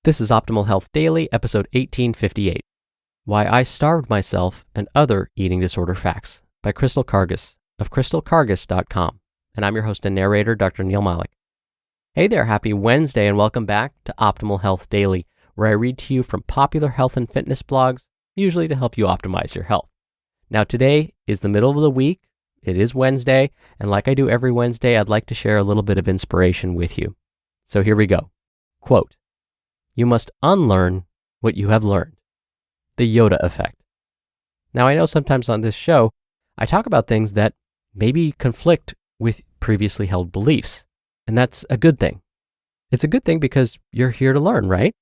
This is Optimal Health Daily, episode 1858, Why I Starved Myself and Other Eating Disorder Facts by Karges of crystalkarges.com. And I'm your host and narrator, Dr. Neil Malik. Hey there, happy Wednesday, and welcome back to Optimal Health Daily, where I read to you from popular health and fitness blogs, usually to help you optimize your health. Now, today is the middle of the week. It is Wednesday, and like I do every Wednesday, I'd like to share a little bit of inspiration with you. So here we go. Quote, "You must unlearn what you have learned." The Yoda effect. Now, I know sometimes on this show, I talk about things that maybe conflict with previously held beliefs, and that's a good thing. It's a good thing because you're here to learn, right?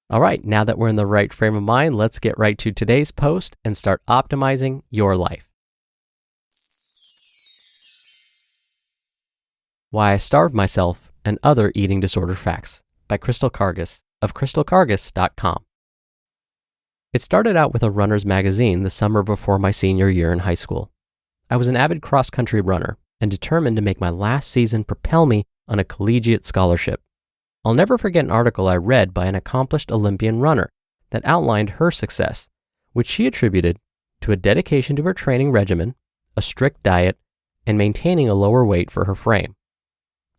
All right, now that we're in the right frame of mind, let's get right to today's post and start optimizing your life. Why I Starved Myself and Other Eating Disorder Facts by Karges of crystalkarges.com. It started out with a runner's magazine the summer before my senior year in high school. I was an avid cross-country runner and determined to make my last season propel me on a collegiate scholarship. I'll never forget an article I read by an accomplished Olympian runner that outlined her success, which she attributed to a dedication to her training regimen, a strict diet, and maintaining a lower weight for her frame.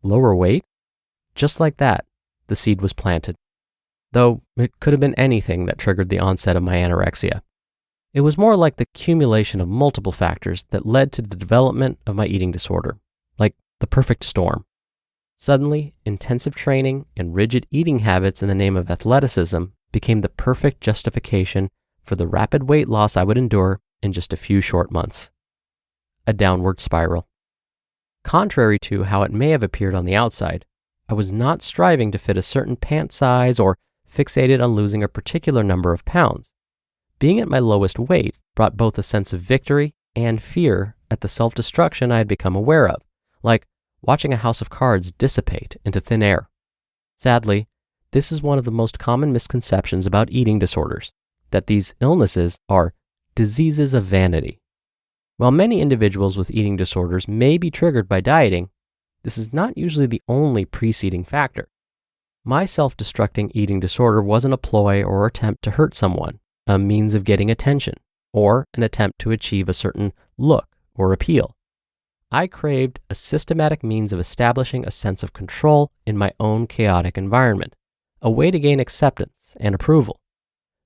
Lower weight? Just like that, the seed was planted. Though it could have been anything that triggered the onset of my anorexia. It was more like the accumulation of multiple factors that led to the development of my eating disorder, like the perfect storm. Suddenly, intensive training and rigid eating habits in the name of athleticism became the perfect justification for the rapid weight loss I would endure in just a few short months. A downward spiral. Contrary to how it may have appeared on the outside, I was not striving to fit a certain pant size or fixated on losing a particular number of pounds. Being at my lowest weight brought both a sense of victory and fear at the self-destruction I had become aware of, like watching a house of cards dissipate into thin air. Sadly, this is one of the most common misconceptions about eating disorders, that these illnesses are diseases of vanity. While many individuals with eating disorders may be triggered by dieting, this is not usually the only preceding factor. My self-destructing eating disorder wasn't a ploy or attempt to hurt someone, a means of getting attention, or an attempt to achieve a certain look or appeal. I craved a systematic means of establishing a sense of control in my own chaotic environment, a way to gain acceptance and approval.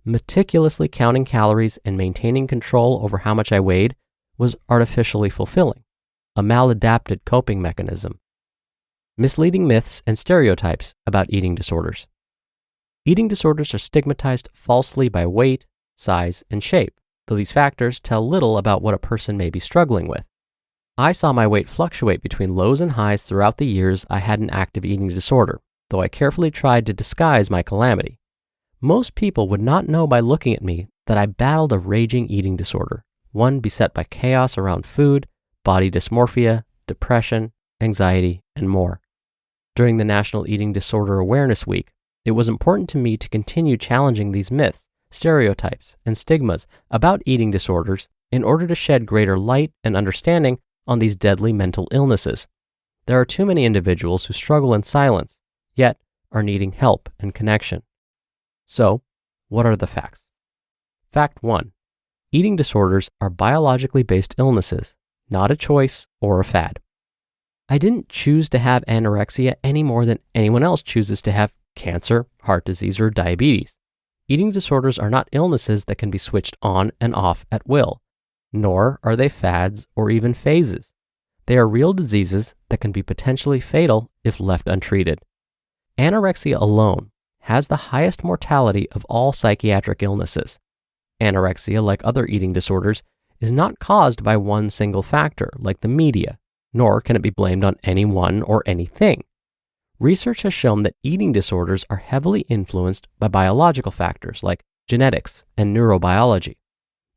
Meticulously counting calories and maintaining control over how much I weighed was artificially fulfilling, a maladapted coping mechanism. Misleading myths and stereotypes about eating disorders. Eating disorders are stigmatized falsely by weight, size, and shape, though these factors tell little about what a person may be struggling with. I saw my weight fluctuate between lows and highs throughout the years I had an active eating disorder, though I carefully tried to disguise my calamity. Most people would not know by looking at me that I battled a raging eating disorder, one beset by chaos around food, body dysmorphia, depression, anxiety, and more. During the National Eating Disorder Awareness Week, it was important to me to continue challenging these myths, stereotypes, and stigmas about eating disorders in order to shed greater light and understanding on these deadly mental illnesses. There are too many individuals who struggle in silence, yet are needing help and connection. So, what are the facts? Fact 1. Eating disorders are biologically based illnesses, not a choice or a fad. I didn't choose to have anorexia any more than anyone else chooses to have cancer, heart disease, or diabetes. Eating disorders are not illnesses that can be switched on and off at will, nor are they fads or even phases. They are real diseases that can be potentially fatal if left untreated. Anorexia alone has the highest mortality of all psychiatric illnesses. Anorexia, like other eating disorders, is not caused by one single factor like the media, nor can it be blamed on anyone or anything. Research has shown that eating disorders are heavily influenced by biological factors like genetics and neurobiology.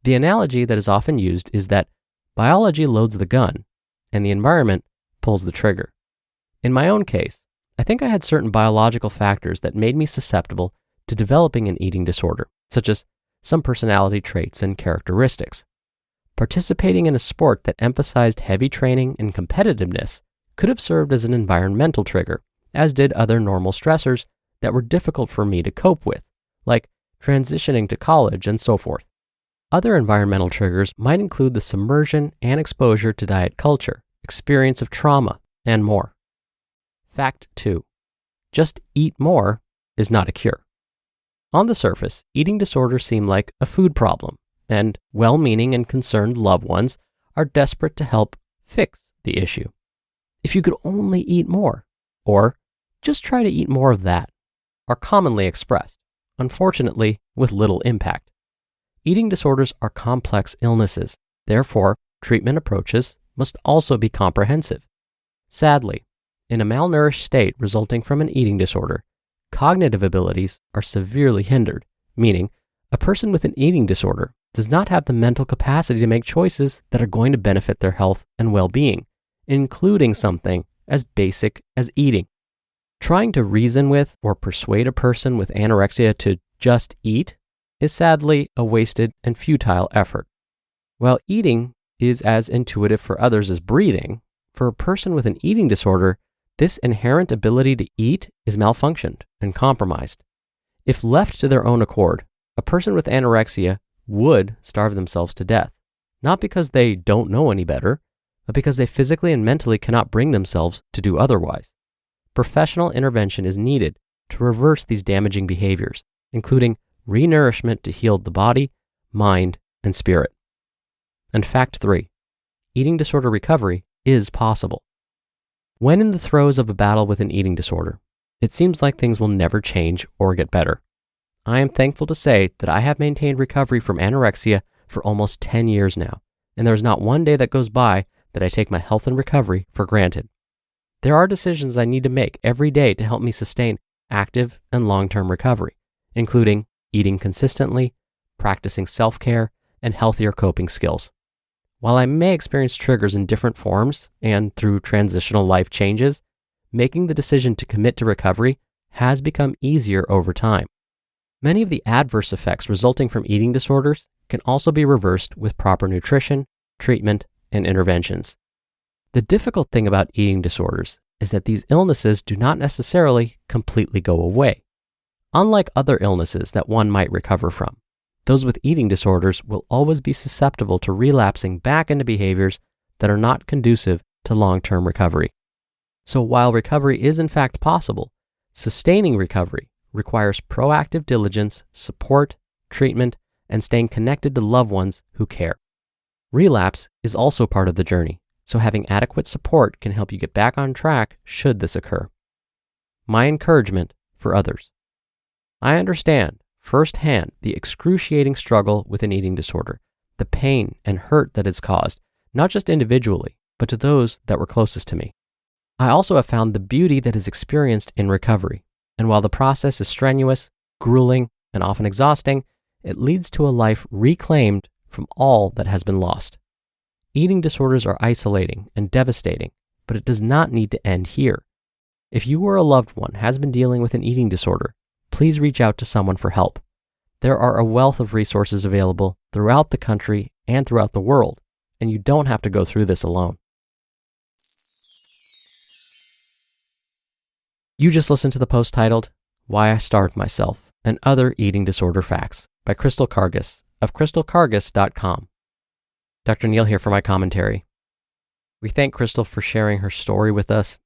The analogy that is often used is that biology loads the gun and the environment pulls the trigger. In my own case, I think I had certain biological factors that made me susceptible to developing an eating disorder, such as some personality traits and characteristics. Participating in a sport that emphasized heavy training and competitiveness could have served as an environmental trigger, as did other normal stressors that were difficult for me to cope with, like transitioning to college and so forth. Other environmental triggers might include the submersion and exposure to diet culture, experience of trauma, and more. Fact 2. Just eat more is not a cure. On the surface, eating disorders seem like a food problem, and well-meaning and concerned loved ones are desperate to help fix the issue. If you could only eat more, or just try to eat more of that, are commonly expressed, unfortunately with little impact. Eating disorders are complex illnesses, therefore treatment approaches must also be comprehensive. Sadly, in a malnourished state resulting from an eating disorder, cognitive abilities are severely hindered, meaning a person with an eating disorder does not have the mental capacity to make choices that are going to benefit their health and well-being, including something as basic as eating. Trying to reason with or persuade a person with anorexia to just eat is sadly a wasted and futile effort. While eating is as intuitive for others as breathing, for a person with an eating disorder, this inherent ability to eat is malfunctioned and compromised. If left to their own accord, a person with anorexia would starve themselves to death, not because they don't know any better, but because they physically and mentally cannot bring themselves to do otherwise. Professional intervention is needed to reverse these damaging behaviors, including renourishment to heal the body, mind, and spirit. And fact 3, eating disorder recovery is possible. When in the throes of a battle with an eating disorder, it seems like things will never change or get better. I am thankful to say that I have maintained recovery from anorexia for almost 10 years now, and there is not one day that goes by that I take my health and recovery for granted. There are decisions I need to make every day to help me sustain active and long-term recovery, including eating consistently, practicing self-care, and healthier coping skills. While I may experience triggers in different forms and through transitional life changes, making the decision to commit to recovery has become easier over time. Many of the adverse effects resulting from eating disorders can also be reversed with proper nutrition, treatment, and interventions. The difficult thing about eating disorders is that these illnesses do not necessarily completely go away. Unlike other illnesses that one might recover from, those with eating disorders will always be susceptible to relapsing back into behaviors that are not conducive to long-term recovery. So while recovery is in fact possible, sustaining recovery requires proactive diligence, support, treatment, and staying connected to loved ones who care. Relapse is also part of the journey, so having adequate support can help you get back on track should this occur. My encouragement for others. I understand firsthand the excruciating struggle with an eating disorder, the pain and hurt that it's caused, not just individually, but to those that were closest to me. I also have found the beauty that is experienced in recovery, and while the process is strenuous, grueling, and often exhausting, it leads to a life reclaimed from all that has been lost. Eating disorders are isolating and devastating, but it does not need to end here. If you or a loved one has been dealing with an eating disorder, please reach out to someone for help. There are a wealth of resources available throughout the country and throughout the world, and you don't have to go through this alone. You just listened to the post titled, Why I Starved Myself and Other Eating Disorder Facts by Crystal Karges of crystalkarges.com. Dr. Neil here for my commentary. We thank Crystal for sharing her story with us.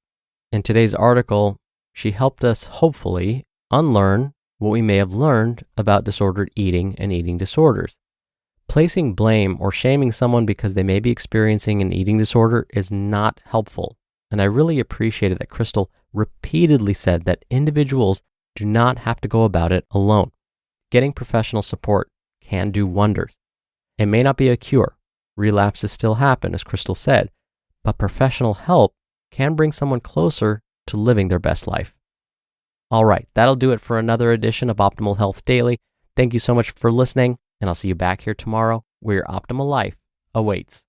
In today's article, she helped us hopefully unlearn what we may have learned about disordered eating and eating disorders. Placing blame or shaming someone because they may be experiencing an eating disorder is not helpful, and I really appreciated that Crystal repeatedly said that individuals do not have to go about it alone. Getting professional support can do wonders. It may not be a cure. Relapses still happen, as Crystal said, but professional help can bring someone closer to living their best life. All right, that'll do it for another edition of Optimal Health Daily. Thank you so much for listening, and I'll see you back here tomorrow where your optimal life awaits.